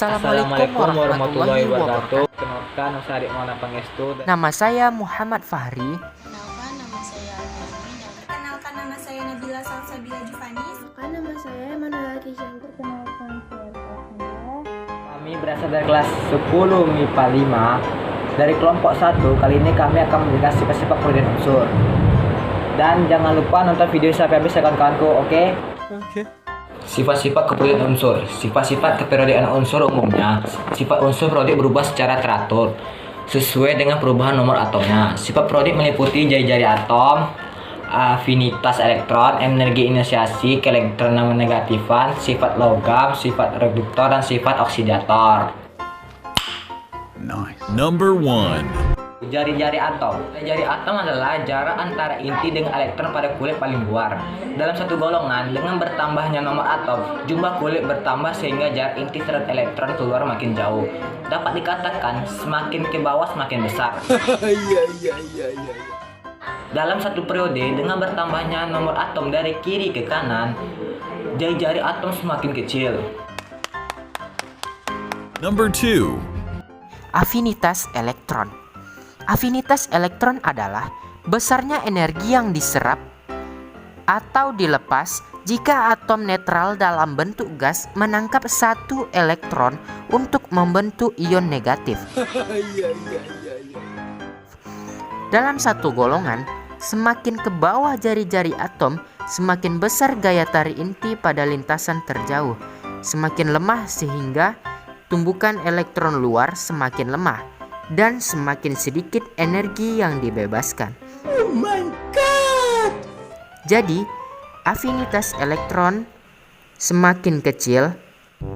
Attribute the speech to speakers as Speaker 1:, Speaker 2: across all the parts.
Speaker 1: Assalamualaikum warahmatullahi wabarakatuh. Kenalkan saya Maulana Pangestu.
Speaker 2: Nama saya Muhammad Fahri.
Speaker 3: Nama saya Almi.
Speaker 4: Perkenalkan, nama saya Nabila Salsabila Juvanis.
Speaker 3: Nama saya Emanuela Kishan. Perkenalkan saya Tasmila.
Speaker 1: Kami berasal dari kelas 10 MIPA 5 dari kelompok 1. Kali ini kami akan membahas sifat-sifat perbedaan unsur. Dan jangan lupa nonton video sampai habis ya kawan-kawanku, oke? Oke. Sifat-sifat keperodik unsur. Sifat-sifat keperodik unsur umumnya, sifat unsur perodik berubah secara teratur sesuai dengan perubahan nomor atomnya. Sifat perodik meliputi jari-jari atom, afinitas elektron, energi inisiasi, keelektronegatifan, sifat logam, sifat reduktor, dan sifat oksidator.
Speaker 5: Nice. Number 1.
Speaker 1: Jari-jari atom. Jari atom adalah jarak antara inti dengan elektron pada kulit paling luar. Dalam satu golongan, dengan bertambahnya nomor atom, jumlah kulit bertambah sehingga jarak inti terhadap elektron keluar makin jauh. Dapat dikatakan semakin ke bawah semakin besar. Dalam satu periode, dengan bertambahnya nomor atom dari kiri ke kanan, jari-jari atom semakin kecil.
Speaker 5: Number 2.
Speaker 2: Afinitas elektron. Afinitas elektron adalah besarnya energi yang diserap atau dilepas jika atom netral dalam bentuk gas menangkap satu elektron untuk membentuk ion negatif. Dalam satu golongan, semakin ke bawah jari-jari atom, semakin besar gaya tarik inti pada lintasan terjauh, semakin lemah sehingga tumbukan elektron luar semakin lemah, dan semakin sedikit energi yang dibebaskan.
Speaker 5: Oh my god.
Speaker 2: Jadi, afinitas elektron semakin kecil.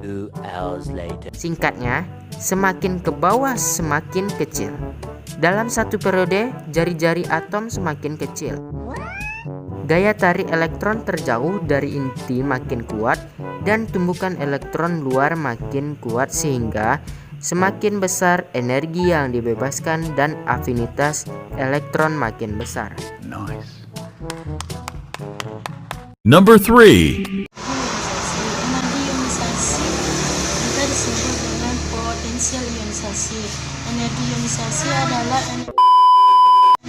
Speaker 6: 2 hours later.
Speaker 2: Singkatnya, semakin ke bawah semakin kecil. Dalam satu periode, jari-jari atom semakin kecil. Gaya tarik elektron terjauh dari inti makin kuat dan tumbukan elektron luar makin kuat sehingga semakin besar energi yang dibebaskan dan afinitas elektron makin besar.
Speaker 5: Nice. Number 3.
Speaker 3: Energi ionisasi juga disebut dengan potensial ionisasi. Energi ionisasi adalah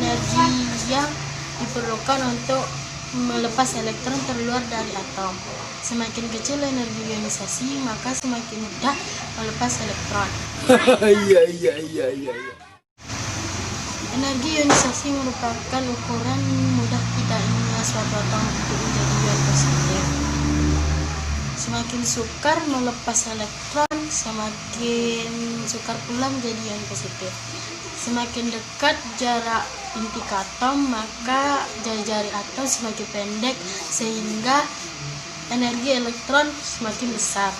Speaker 3: energi yang diperlukan untuk melepas elektron terluar dari atom. Semakin kecil energi ionisasi, maka semakin mudah melepas elektron. Energi ionisasi merupakan ukuran mudah tidaknya suatu atom untuk menjadi ion positif. Semakin sukar melepas elektron, semakin sukar pula menjadi ion positif. Semakin dekat jarak inti ke atom, maka jari-jari atom semakin pendek sehingga energi elektron semakin besar.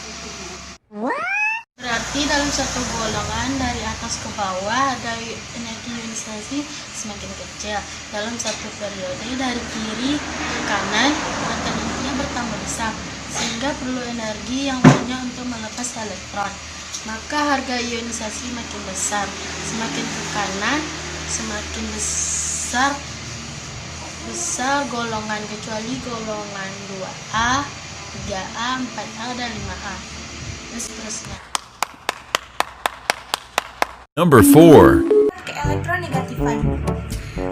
Speaker 3: Berarti dalam satu golongan dari atas ke bawah ada energi ionisasi semakin kecil. Dalam satu periode dari kiri ke kanan maka intinya bertambah besar sehingga perlu energi yang banyak untuk melepas elektron. Maka harga ionisasi makin besar. Semakin ke kanan semakin besar golongan kecuali golongan 2A, 3A, 4A, dan 5A, dan seterusnya.
Speaker 5: Number 4.
Speaker 4: Keelektronegatifan.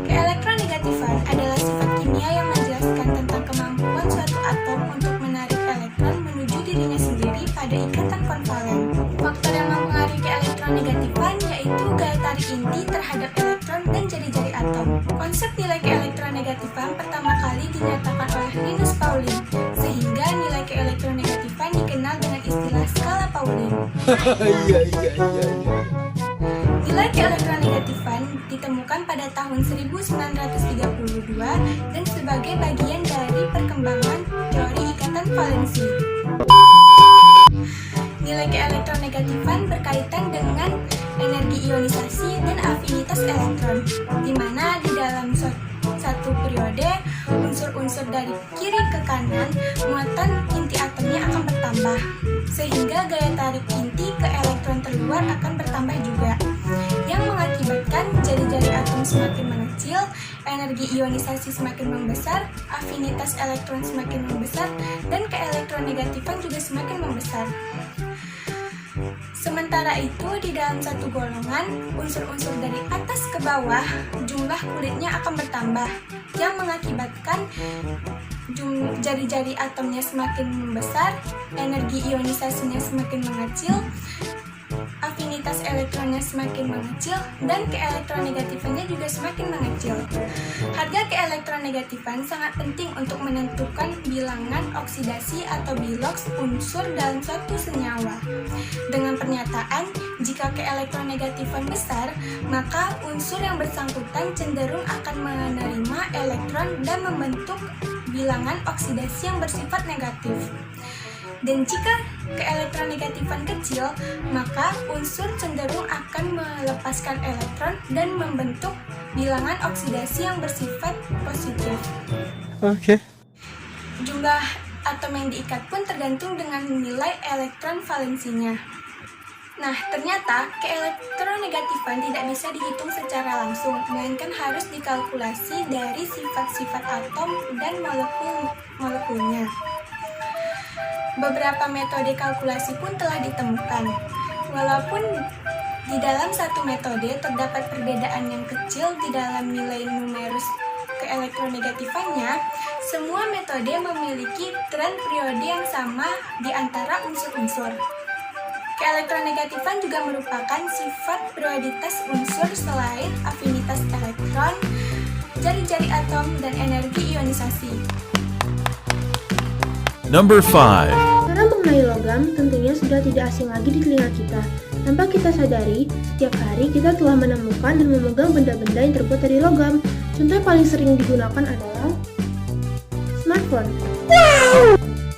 Speaker 4: Keelektronegatifan adalah sifat kimia yang menjelaskan tentang kemampuan suatu atom untuk menarik elektron menuju dirinya sendiri pada ikatan konvalen. Faktor yang mempengaruhi keelektronegatifan yaitu gaya tarik inti terhadap elektron dan jari-jari atom. Konsep nilai keelektronegatifan pertama kali dinyatakan oleh Linus Pauling, sehingga nilai keelektronegatifan dikenal dengan istilah skala Pauling. Nilai keelektronegatifan ditemukan pada tahun 1932 dan sebagai bagian dari perkembangan teori ikatan valensi. Nilai keelektronegatifan berkaitan dengan energi ionisasi dan afinitas elektron, di mana di dalam satu periode unsur-unsur dari kiri ke kanan muatan inti atomnya akan bertambah, sehingga gaya tarik inti ke elektron terluar akan bertambah juga, yang mengakibatkan jari-jari atom semakin mengecil, energi ionisasi semakin membesar, afinitas elektron semakin membesar, dan keelektronegatifan juga semakin membesar. Sementara itu, di dalam satu golongan, unsur-unsur dari atas ke bawah, jumlah kulitnya akan bertambah, yang mengakibatkan jari-jari atomnya semakin membesar, energi ionisasinya semakin mengecil, afinitas elektronnya semakin mengecil, dan keelektronegatifannya juga semakin mengecil. Harga keelektronegatifan sangat penting untuk menentukan bilangan oksidasi atau biloks unsur dalam suatu senyawa. Dengan pernyataan, jika keelektronegatifan besar, maka unsur yang bersangkutan cenderung akan menerima elektron dan membentuk bilangan oksidasi yang bersifat negatif. Dan jika keelektronegatifan kecil, maka unsur cenderung akan melepaskan elektron dan membentuk bilangan oksidasi yang bersifat positif.
Speaker 1: Oke.
Speaker 4: Jumlah atom yang diikat pun tergantung dengan nilai elektron valensinya. Nah, ternyata keelektronegatifan tidak bisa dihitung secara langsung, melainkan harus dikalkulasi dari sifat-sifat atom dan molekulnya. Beberapa metode kalkulasi pun telah ditemukan. Walaupun di dalam satu metode terdapat perbedaan yang kecil di dalam nilai numerus keelektronegatifannya, semua metode memiliki tren periode yang sama di antara unsur-unsur. Keelektronegatifan juga merupakan sifat perioditas unsur selain afinitas elektron, jari-jari atom, dan energi ionisasi.
Speaker 5: Number 5.
Speaker 7: Cara mengenai logam tentunya sudah tidak asing lagi di telinga kita. Tanpa kita sadari, setiap hari kita telah menemukan dan memegang benda-benda yang terbuat dari logam. Contoh yang paling sering digunakan adalah smartphone.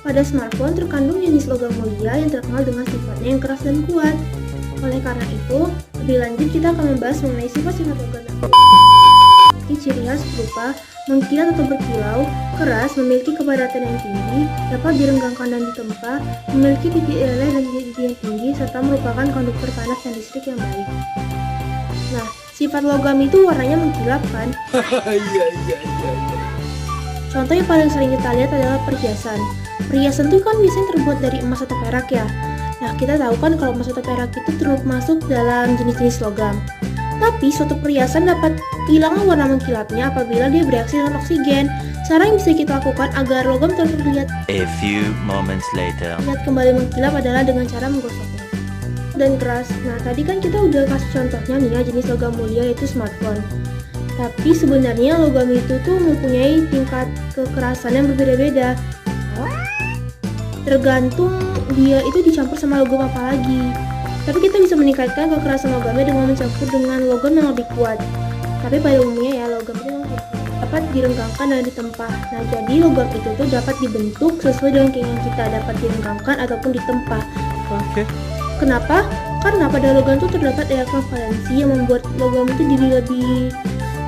Speaker 7: Pada smartphone terkandung jenis logam mulia yang terkenal dengan sifatnya yang keras dan kuat. Oleh karena itu, lebih lanjut kita akan membahas mengenai sifat-sifat logam. Ciri khas berupa mengkilat atau berkilau, keras, memiliki kepadatan yang tinggi, dapat direnggangkan dan ditempa, memiliki titik leleh dan titik yang tinggi, serta merupakan konduktor panas dan listrik yang baik. Nah, sifat logam itu warnanya mengkilap kan? Contoh yang paling sering kita lihat adalah perhiasan. Perhiasan itu kan biasanya terbuat dari emas atau perak ya. Nah, kita tahu kan kalau emas atau perak itu termasuk dalam jenis-jenis logam. Tapi suatu perhiasan dapat kehilangan warna mengkilapnya apabila dia bereaksi dengan oksigen. Cara yang bisa kita lakukan agar logam terlihat kembali mengkilap adalah dengan cara menggosoknya. Dan keras. Nah, tadi kan kita udah kasih contohnya nih ya, jenis logam mulia yaitu smartphone. Tapi sebenarnya logam itu tuh mempunyai tingkat kekerasan yang berbeda-beda. Tergantung dia itu dicampur sama logam apa lagi. Tapi kita bisa meningkatkan kekerasan logamnya dengan mencampur dengan logam yang lebih kuat. Tapi pada umumnya ya, logam itu dapat direnggangkan dan ditempa. Nah, jadi logam itu tuh dapat dibentuk sesuai dengan keinginan kita, dapat direnggangkan ataupun ditempa.
Speaker 1: Oke.
Speaker 7: Kenapa? Karena pada logam itu terdapat elektron valensi yang membuat logam itu jadi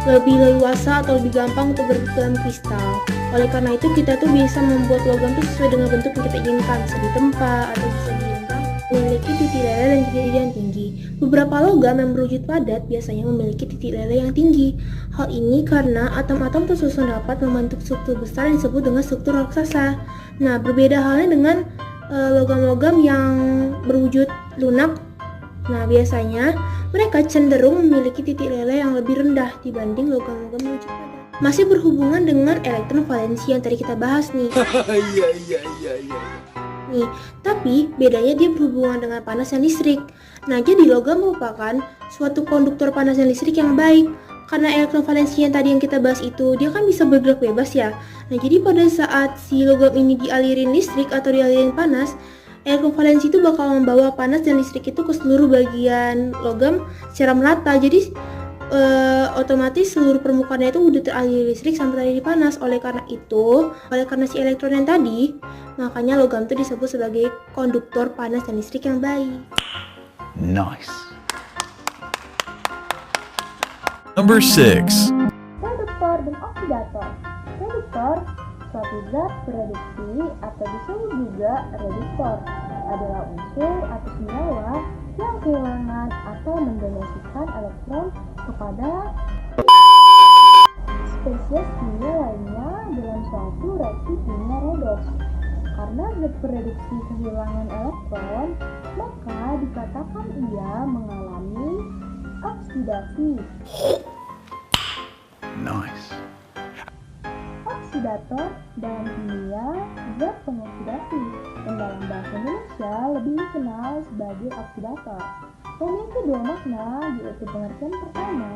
Speaker 7: lebih leluasa atau lebih gampang untuk berbentuk dalam kristal. Oleh karena itu kita tuh bisa membuat logam itu sesuai dengan bentuk yang kita inginkan, bisa ditempa atau bisa direnggang, memiliki titik leleh dan titik yang tinggi. Beberapa logam yang berwujud padat biasanya memiliki titik leleh yang tinggi. Hal ini karena atom-atom tersusun rapat membentuk struktur besar yang disebut dengan struktur raksasa. Nah, berbeda halnya dengan logam-logam yang berwujud lunak. Nah, biasanya mereka cenderung memiliki titik leleh yang lebih rendah dibanding logam-logam berwujud padat. Masih berhubungan dengan elektron valensi yang tadi kita bahas nih. Nih, tapi bedanya dia berhubungan dengan panas dan listrik. Nah, jadi logam merupakan suatu konduktor panas dan listrik yang baik. Karena elektron valensi yang tadi yang kita bahas itu, dia kan bisa bergerak bebas ya. Nah, jadi pada saat si logam ini dialirin listrik atau dialirin panas, elektron valensi itu bakal membawa panas dan listrik itu ke seluruh bagian logam secara merata. Jadi otomatis seluruh permukaannya itu udah teraliri listrik sampai terjadi panas. Oleh karena si elektron yang tadi, makanya logam itu disebut sebagai konduktor panas dan listrik yang baik.
Speaker 5: Nice. Number 6.
Speaker 7: Reduktor dan oksidator. Reduktor, suatu zat bereduksi atau disebut juga reduktor, adalah unsur atau senyawa yang kehilangan atau mendonasikan elektron kepada spesies kimia lainnya dalam suatu reaksi kimia redoks. Karena zat bereduksi kehilangan elektron, maka dikatakan ia mengalami oksidasi.
Speaker 5: Nice.
Speaker 7: Oksidator dalam kimia zat pengoksidasi, dan dalam bahasa Indonesia lebih dikenal sebagai oksidator. Memiliki dua makna, yaitu pengertian pertama,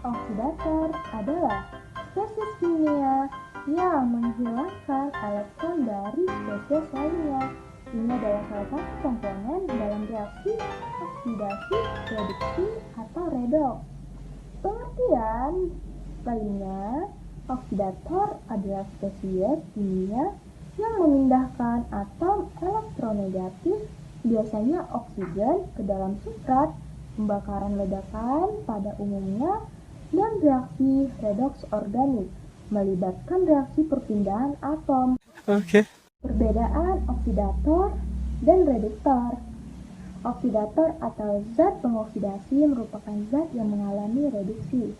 Speaker 7: oksidator adalah spesies kimia yang menghilangkan elektron dari spesies lainnya. Ini adalah salah satu komponen dalam reaksi oksidasi, reduksi, atau redoks. Pengertian lainnya, oksidator adalah spesies kimia yang memindahkan atom elektronegatif, biasanya oksigen, ke dalam substrat, pembakaran ledakan pada umumnya, dan reaksi redoks organik, melibatkan reaksi perpindahan atom. Perbedaan oksidator dan reduktor. Oksidator atau zat pengoksidasi merupakan zat yang mengalami reduksi.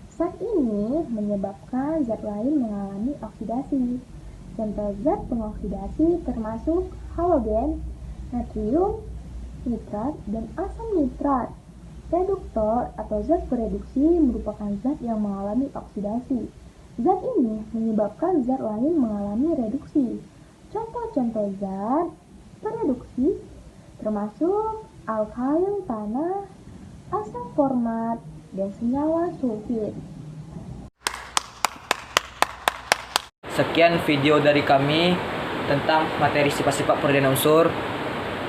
Speaker 7: Zat ini menyebabkan zat lain mengalami oksidasi. Contoh zat pengoksidasi termasuk halogen, natrium nitrat, dan asam nitrat. Reduktor atau zat bereduksi merupakan zat yang mengalami oksidasi. Zat ini menyebabkan zat lain mengalami reduksi. Contoh-contoh zat bereduksi termasuk alkail tanah, asam format, dan senyawa sulfit.
Speaker 1: Sekian video dari kami tentang materi sifat-sifat perbedaan unsur.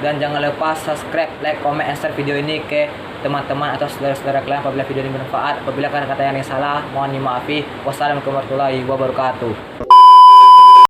Speaker 1: Dan jangan lupa subscribe, like, comment, and share video ini ke teman-teman atau saudara-saudara kalian apabila video ini bermanfaat. Apabila kata-kata yang salah, mohon dimaafi. Wassalamualaikum warahmatullahi wabarakatuh.